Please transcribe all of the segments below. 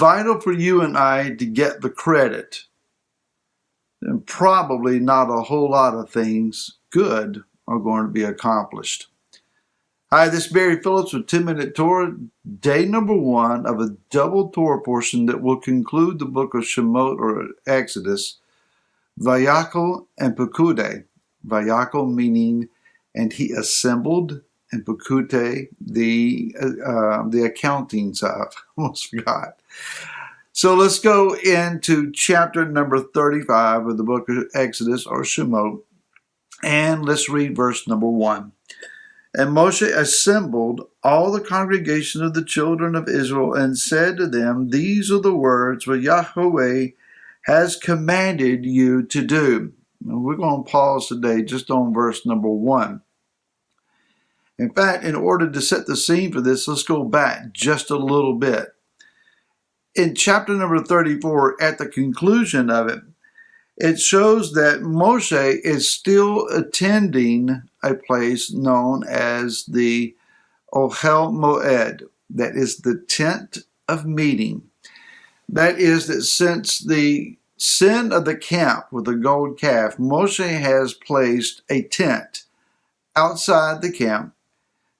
vital for you and I to get the credit, then probably not a whole lot of things good are going to be accomplished. Hi, this is Barry Phillips with 10-Minute Torah, day number 1 of a double Torah portion that will conclude the book of Shemot or Exodus, Vayakel and Pekudei. Vayakel meaning, and he assembled, and Pekudei, the accounting side. I almost forgot. So let's go into chapter number 35 of the book of Exodus or Shemot, and let's read verse number 1. And Moshe assembled all the congregation of the children of Israel and said to them, "These are the words which Yahweh has commanded you to do." And we're going to pause today just on verse number 1. In fact, in order to set the scene for this, let's go back just a little bit. In chapter number 34, at the conclusion of it, it shows that Moshe is still attending a place known as the Ohel Moed, that is the tent of meeting. That is that since the sin of the camp with the gold calf, Moshe has placed a tent outside the camp.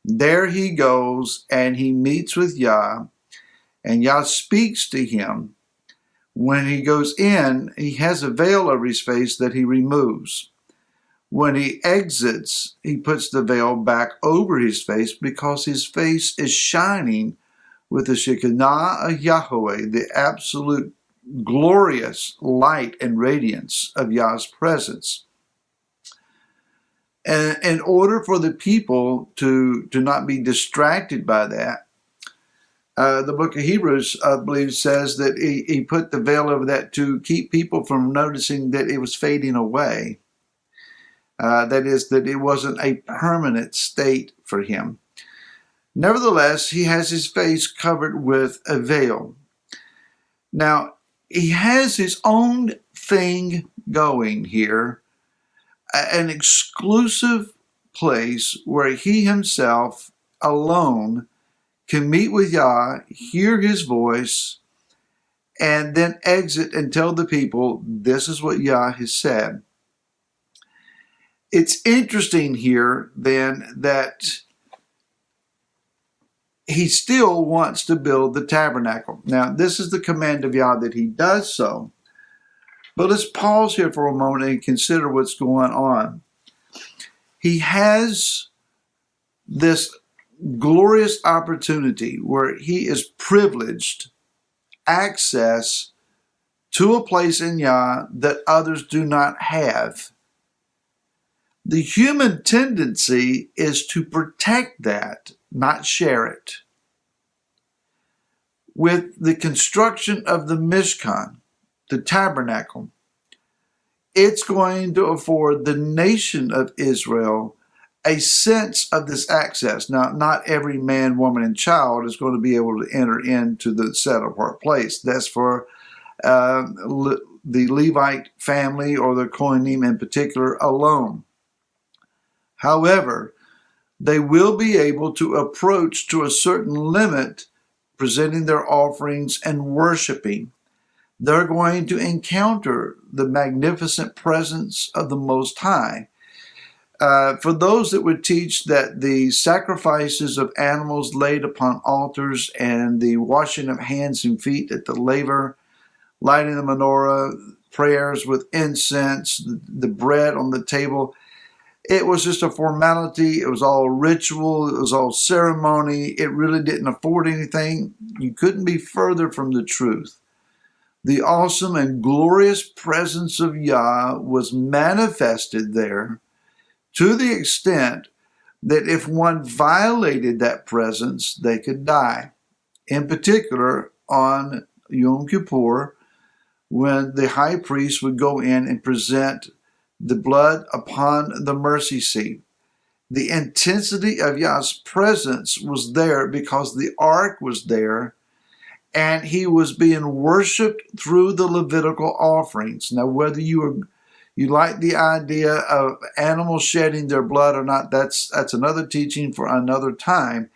There he goes and he meets with Yah, and Yah speaks to him. When he goes in, he has a veil over his face that he removes. When he exits, he puts the veil back over his face because his face is shining with the Shekinah of Yahweh, the absolute glorious light and radiance of Yah's presence. And in order for the people to not be distracted by that, the book of Hebrews, I believe, says that he put the veil over that to keep people from noticing that it was fading away. That is, that it wasn't a permanent state for him. Nevertheless, he has his face covered with a veil. Now, he has his own thing going here, an exclusive place where he himself alone can meet with Yah, hear his voice, and then exit and tell the people, this is what Yah has said. It's interesting here, then, that he still wants to build the tabernacle. Now, this is the command of Yah that he does so. But let's pause here for a moment and consider what's going on. He has this glorious opportunity where he is privileged access to a place in Yah that others do not have. The human tendency is to protect that, not share it. With the construction of the Mishkan, the tabernacle, it's going to afford the nation of Israel a sense of this access. Now, not every man, woman, and child is going to be able to enter into the set-apart place. That's for the Levite family or the Kohanim in particular alone. However, they will be able to approach to a certain limit, presenting their offerings and worshiping. They're going to encounter the magnificent presence of the Most High. For those that would teach that the sacrifices of animals laid upon altars and the washing of hands and feet at the laver, lighting the menorah, prayers with incense, the bread on the table, it was just a formality. It was all ritual. It was all ceremony. It really didn't afford anything. You couldn't be further from the truth. The awesome and glorious presence of Yah was manifested there to the extent that if one violated that presence, they could die. In particular, on Yom Kippur, when the high priest would go in and present the blood upon the mercy seat. The intensity of Yah's presence was there because the ark was there, and he was being worshipped through the Levitical offerings. Now, whether you like the idea of animals shedding their blood or not, that's another teaching for another time.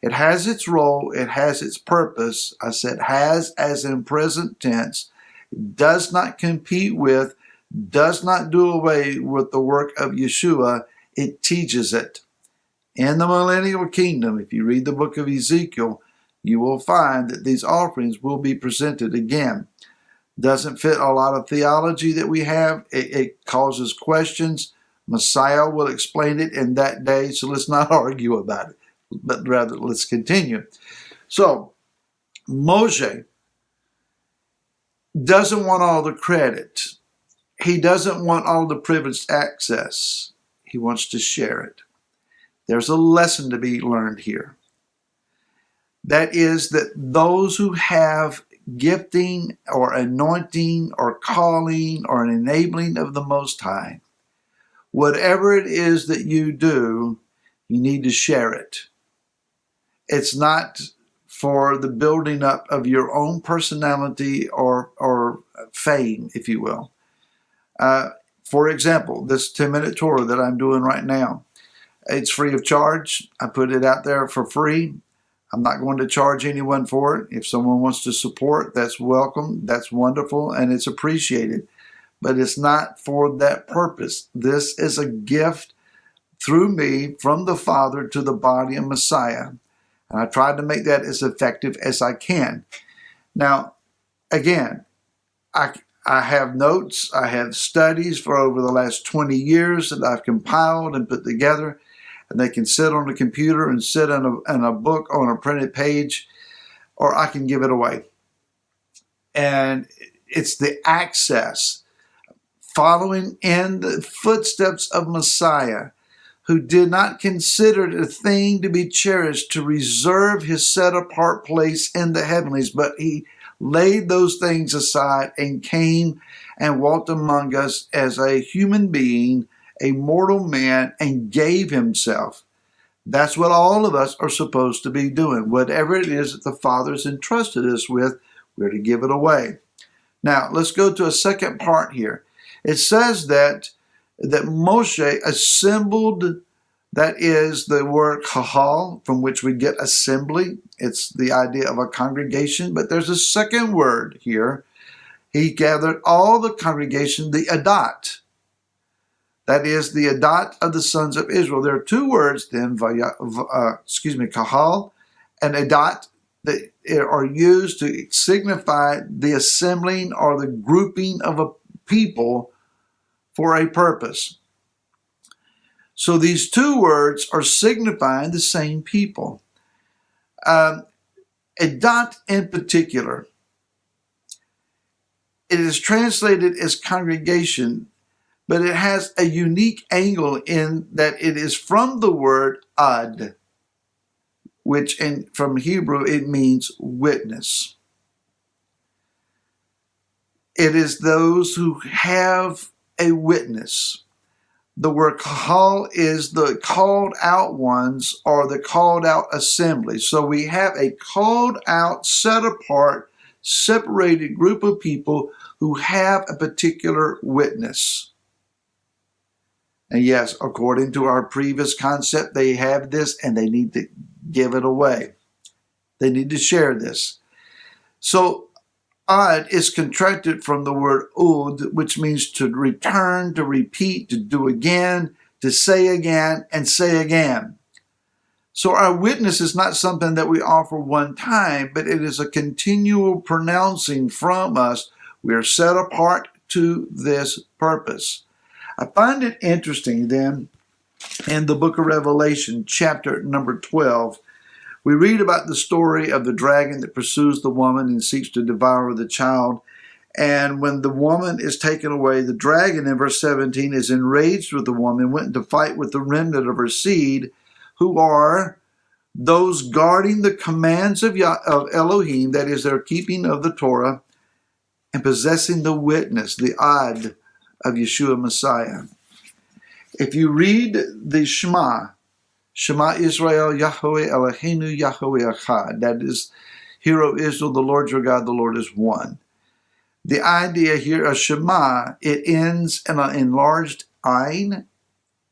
It has its role. It has its purpose. I said has as in present tense. Does not compete with, does not do away with the work of Yeshua. It teaches it. In the millennial kingdom, if you read the book of Ezekiel, you will find that these offerings will be presented again. Doesn't fit a lot of theology that we have. It causes questions. Messiah will explain it in that day, so let's not argue about it, but rather let's continue. So, Moshe doesn't want all the credit. He doesn't want all the privileged access. He wants to share it. There's a lesson to be learned here. That is that those who have gifting or anointing or calling or an enabling of the Most High, whatever it is that you do, you need to share it. It's not for the building up of your own personality or fame, if you will. For example, this 10-minute Torah that I'm doing right now, it's free of charge. I put it out there for free. I'm not going to charge anyone for it. If someone wants to support, that's welcome. That's wonderful, and it's appreciated. But it's not for that purpose. This is a gift through me from the Father to the body of Messiah. And I tried to make that as effective as I can. Now, again, I have notes, I have studies for over the last 20 years that I've compiled and put together, and they can sit on the computer and sit in a book on a printed page, or I can give it away. And it's the access, following in the footsteps of Messiah, who did not consider it a thing to be cherished to reserve his set-apart place in the heavenlies, but he laid those things aside and came and walked among us as a human being, a mortal man, and gave himself. That's what all of us are supposed to be doing. Whatever it is that the Father's entrusted us with, we're to give it away. Now, let's go to a second part here. It says that Moshe assembled, that is the word kahal, from which we get assembly. It's the idea of a congregation, but there's a second word here. He gathered all the congregation, the adat. That is the adat of the sons of Israel. There are two words then, kahal and adat, that are used to signify the assembling or the grouping of a people for a purpose. So these two words are signifying the same people. Adat in particular, it is translated as congregation, but it has a unique angle in that it is from the word ad, which from Hebrew it means witness. It is those who have a witness. The word kahal is the called out ones or the called out assembly. So we have a called out, set apart, separated group of people who have a particular witness. And yes, according to our previous concept, they have this and they need to give it away. They need to share this. So ad is contracted from the word ud, which means to return, to repeat, to do again, to say again, and say again. So our witness is not something that we offer one time, but it is a continual pronouncing from us. We are set apart to this purpose. I find it interesting then in the book of Revelation, chapter number 12, we read about the story of the dragon that pursues the woman and seeks to devour the child. And when the woman is taken away, the dragon in verse 17 is enraged with the woman, went to fight with the remnant of her seed, who are those guarding the commands of Elohim, that is, their keeping of the Torah, and possessing the witness, the ad of Yeshua Messiah. If you read the Shema Israel, Yahweh Eloheinu, Yahweh Echad. That is, Hear, O Israel, the Lord your God, the Lord is one. The idea here of Shema, it ends in an enlarged Ayin,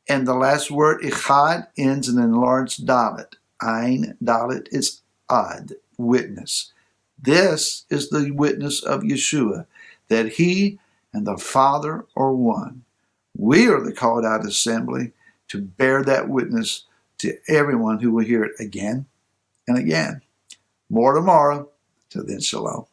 and the last word, Echad, ends in an enlarged Dalet. Ein Dalet is Ad, witness. This is the witness of Yeshua, that he and the Father are one. We are the called out assembly to bear that witness to everyone who will hear it again and again. More tomorrow. Till then, shalom.